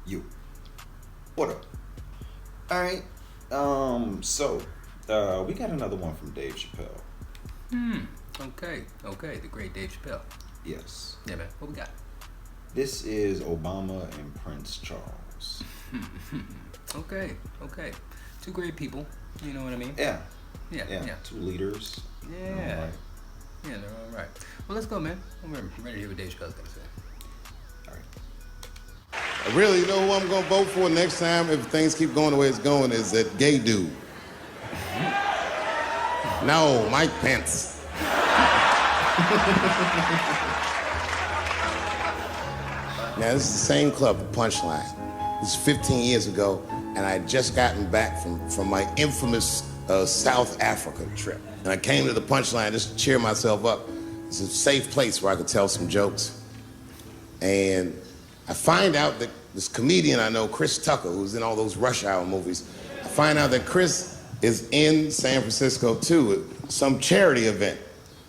You. What up? All right. We got another one from Dave Chappelle. Okay. The great Dave Chappelle. Yes. Yeah, man. What we got? This is Obama and Prince Charles. Okay. Two great people. You know what I mean? Yeah. Yeah. Two leaders. Yeah. All right. Yeah, they're all right. Well, let's go, man. I'm ready to hear what Dave Chappelle's gonna say. All right. Really, you know who I'm gonna vote for next time if things keep going the way it's going is that gay dude. No, Mike Pence. Now, this is the same club, the Punchline. This is 15 years ago, and I had just gotten back from my infamous South Africa trip. And I came to the Punchline just to cheer myself up. It's a safe place where I could tell some jokes. And I find out that this comedian I know, Chris Tucker, who's in all those Rush Hour movies, I find out that Chris is in San Francisco too at some charity event.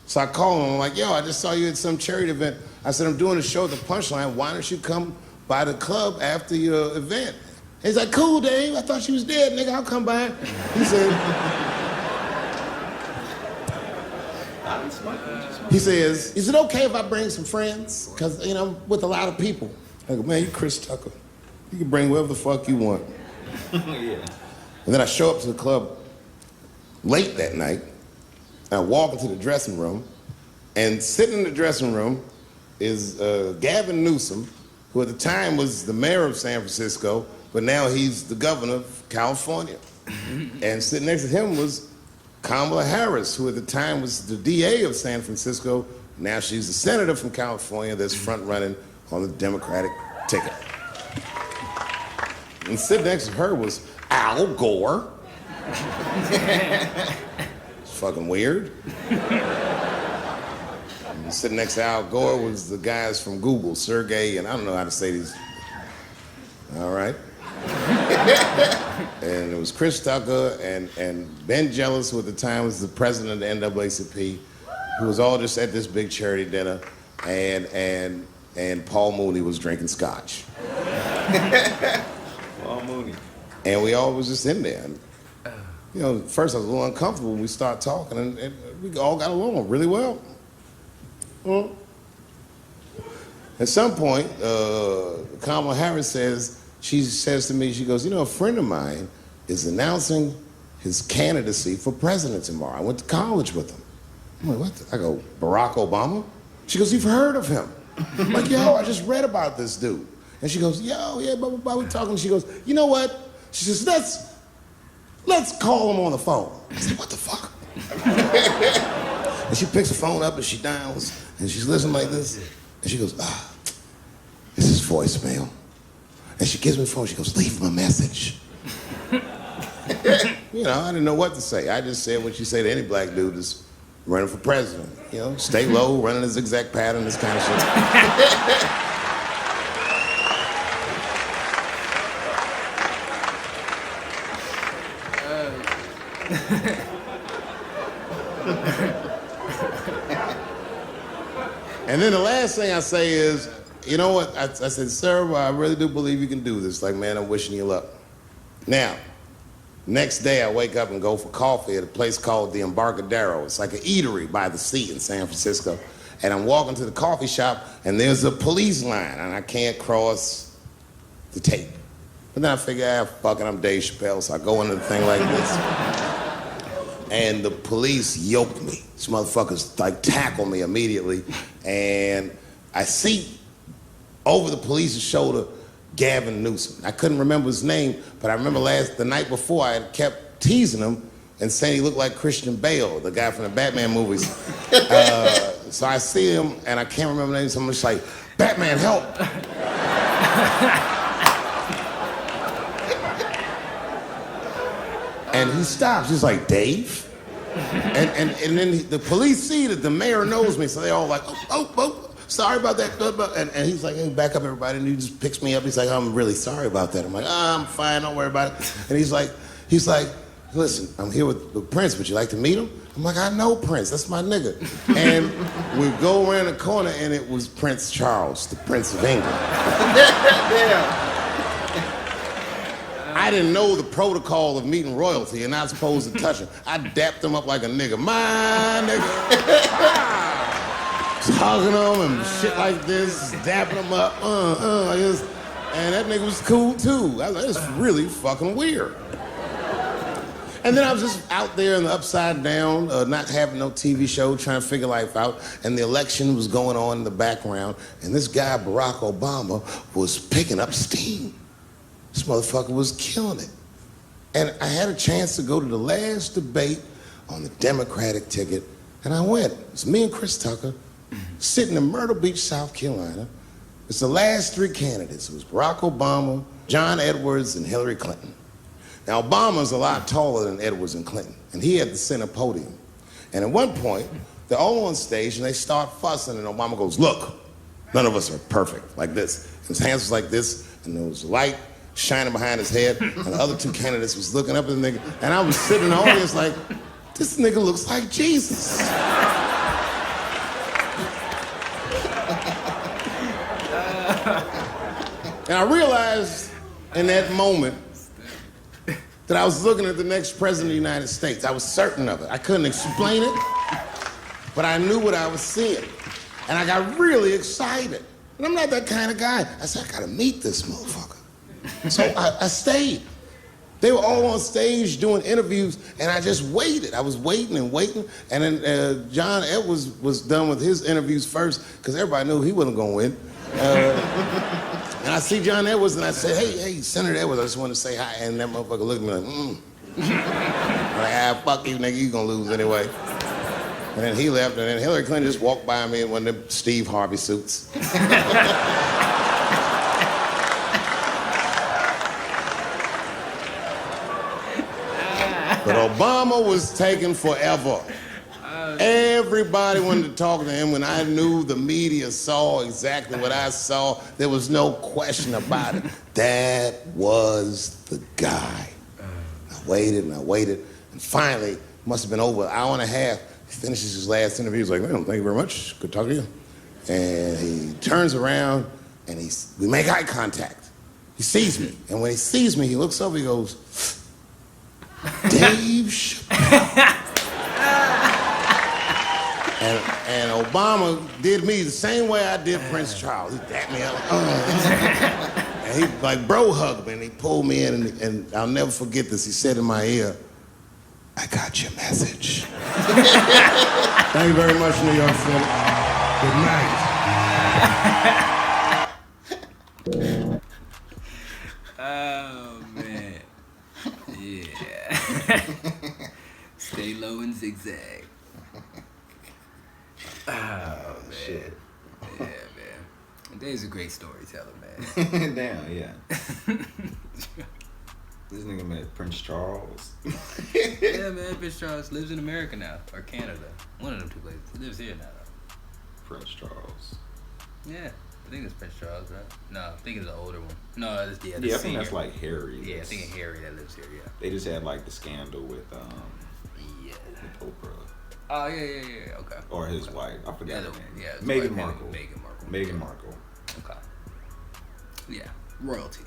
So I call him, I'm like, yo, I just saw you at some charity event. I said, I'm doing a show at the Punchline. Why don't you come by the club after your event? He's like, cool, Dave. I thought she was dead, nigga. I'll come by. He says, is it okay if I bring some friends? Because, you know, I'm with a lot of people. I go, man, you Chris Tucker. You can bring whoever the fuck you want. Yeah. And then I show up to the club late that night. I walk into the dressing room, and sitting in the dressing room is Gavin Newsom, who at the time was the mayor of San Francisco, but now he's the governor of California. And sitting next to him was Kamala Harris, who at the time was the DA of San Francisco. Now she's the senator from California that's front running on the Democratic ticket. And sitting next to her was Al Gore. It's fucking weird. And sitting next to Al Gore was the guys from Google, Sergey, and I don't know how to say these. All right. And it was Chris Tucker and Ben Jealous, who at the time was the president of the NAACP, who was all just at this big charity dinner, and Paul Mooney was drinking scotch. Paul Mooney. And we all was just in there. And, you know, at first I was a little uncomfortable when we started talking, and we all got along really well. Well, at some point, Kamala Harris she says to me, she goes, you know, a friend of mine is announcing his candidacy for president tomorrow. I went to college with him. I'm like, what? I go, Barack Obama? She goes, you've heard of him? I'm like, yo, I just read about this dude. And she goes, yo, yeah, blah, blah, blah, we talking. She goes, you know what? She says, let's call him on the phone. I said, what the fuck? And she picks the phone up and she dials and she's listening like this. And she goes, this is voicemail. And she gives me the phone, she goes, leave him a message. You know, I didn't know what to say. I just said what you say to any black dude that's running for president. You know, stay low, running a zigzag pattern, this kind of shit. And then the last thing I say is, you know what? I said, sir, well, I really do believe you can do this. Like, man, I'm wishing you luck. Now, next day I wake up and go for coffee at a place called the Embarcadero. It's like an eatery by the sea in San Francisco. And I'm walking to the coffee shop and there's a police line and I can't cross the tape. But then I figure, fuck it, I'm Dave Chappelle, so I go into the thing like this. And the police yoked me. These motherfuckers like tackle me immediately. And I see over the police's shoulder Gavin Newsom. I couldn't remember his name, but I remember the night before I had kept teasing him and saying he looked like Christian Bale, the guy from the Batman movies. So I see him and I can't remember the name, so I'm just like, Batman, help! And he stops, he's like, Dave? And then the police see that the mayor knows me, so they all like, oh, sorry about that. And he's like, hey, back up, everybody. And he just picks me up. He's like, I'm really sorry about that. I'm like, I'm fine, don't worry about it. And he's like, listen, I'm here with Prince. Would you like to meet him? I'm like, I know Prince. That's my nigga. And we go around the corner, and it was Prince Charles, the Prince of England. Yeah. I didn't know the protocol of meeting royalty and not supposed to touch him. I dapped him up like a nigga. My nigga. Just hugging him and shit like this, dapping him up. And that nigga was cool too. I was like, it's really fucking weird. And then I was just out there in the upside down, not having no TV show, trying to figure life out. And the election was going on in the background. And this guy, Barack Obama, was picking up steam. This motherfucker was killing it. And I had a chance to go to the last debate on the Democratic ticket. And I went. It's me and Chris Tucker sitting in Myrtle Beach, South Carolina. It's the last three candidates. It was Barack Obama, John Edwards, and Hillary Clinton. Now, Obama's a lot taller than Edwards and Clinton, and he had the center podium. And at one point, they're all on stage, and they start fussing, and Obama goes, look, none of us are perfect, like this. And his hands was like this, and there was light shining behind his head, and the other two candidates was looking up at the nigga, and I was sitting in the audience like, this nigga looks like Jesus. And I realized in that moment that I was looking at the next president of the United States. I was certain of it. I couldn't explain it, but I knew what I was seeing. And I got really excited. And I'm not that kind of guy. I said, I gotta meet this motherfucker. So I stayed. They were all on stage doing interviews, and I just waited. I was waiting and waiting. And then John Edwards was done with his interviews first, because everybody knew he wasn't gonna win. And I see John Edwards, and I said, hey, Senator Edwards, I just want to say hi. And that motherfucker looked at me like, I'm like, fuck you, nigga, you gonna lose anyway. And then he left, and then Hillary Clinton just walked by me in one of them Steve Harvey suits. But Obama was taking forever. Everybody wanted to talk to him. When I knew the media saw exactly what I saw, there was no question about it. That was the guy. I waited and I waited, and finally, must have been over an hour and a half, he finishes his last interview. He's like, well, thank you very much. Good talking to you. And he turns around, and we make eye contact. He sees me, and when he sees me, he looks over, he goes, Dave Chappelle. And Obama did me the same way I did Prince Charles. He dapped me up. And he like bro hugged me, and he pulled me in, and I'll never forget this. He said in my ear, I got your message. Thank you very much, New York City. Good night. Oh, man. Yeah. Stay low and zigzag. Oh, man. Shit. Yeah, man. Dave's a great storyteller, man. Damn, yeah. This nigga met Prince Charles. Yeah, man. Prince Charles lives in America now, or Canada. One of them two places. He lives here now, though. Prince Charles. Yeah. I think it's Prince Charles, right? No, I think it's the older one. No, it's the I senior. think that's like Harry. Yeah, I think it's Harry that lives here, yeah. They just had like the scandal with Yeah. Oprah. Oh, yeah. Okay. Or his wife. I forgot her name. Yeah, Meghan Markle. Meghan Markle. Okay. Yeah, royalty.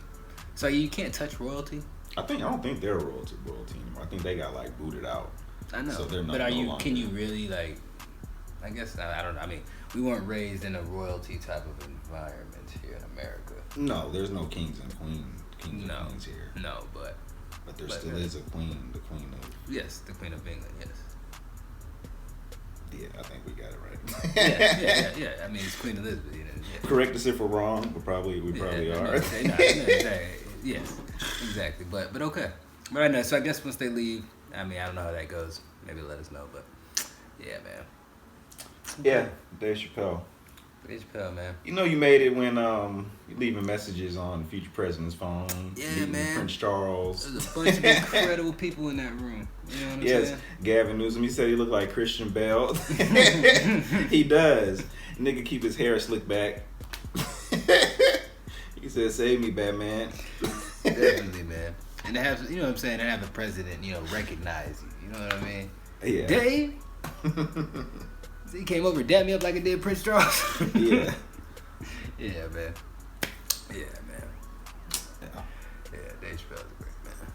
So you can't touch royalty? I don't think they're royalty anymore. I think they got like booted out. I know. So they're not. But no longer. Can you really like? I guess I don't know. I mean, we weren't raised in a royalty type of environment here in America. No, there's no kings and queens here. No, but there still is a queen, the queen of. Yes, the Queen of England. Yes. Yeah, I think we got it right. Yeah. I mean, it's Queen Elizabeth. You know, yeah. Correct us if we're wrong, but we probably are. No, yes, exactly. But okay. But I know. So I guess once they leave, I mean, I don't know how that goes. Maybe let us know. But yeah, man. Yeah, Dave Chappelle. Dave Chappelle, man. You know you made it when you're leaving messages on the future president's phone. Yeah, man. Prince Charles. There's a bunch of incredible people in that room. You know what I'm saying? Gavin Newsom. He said he looked like Christian Bale. He does. Nigga keep his hair slicked back. He said, "Save me, Batman." Definitely, man. And to have, you know what I'm saying, to have the president, recognize you. You know what I mean? Yeah. Dave. He came over and dapped me up like I did Prince Charles. Yeah. Yeah, man. Yeah, man. Yeah, Dave Chappelle's a great man.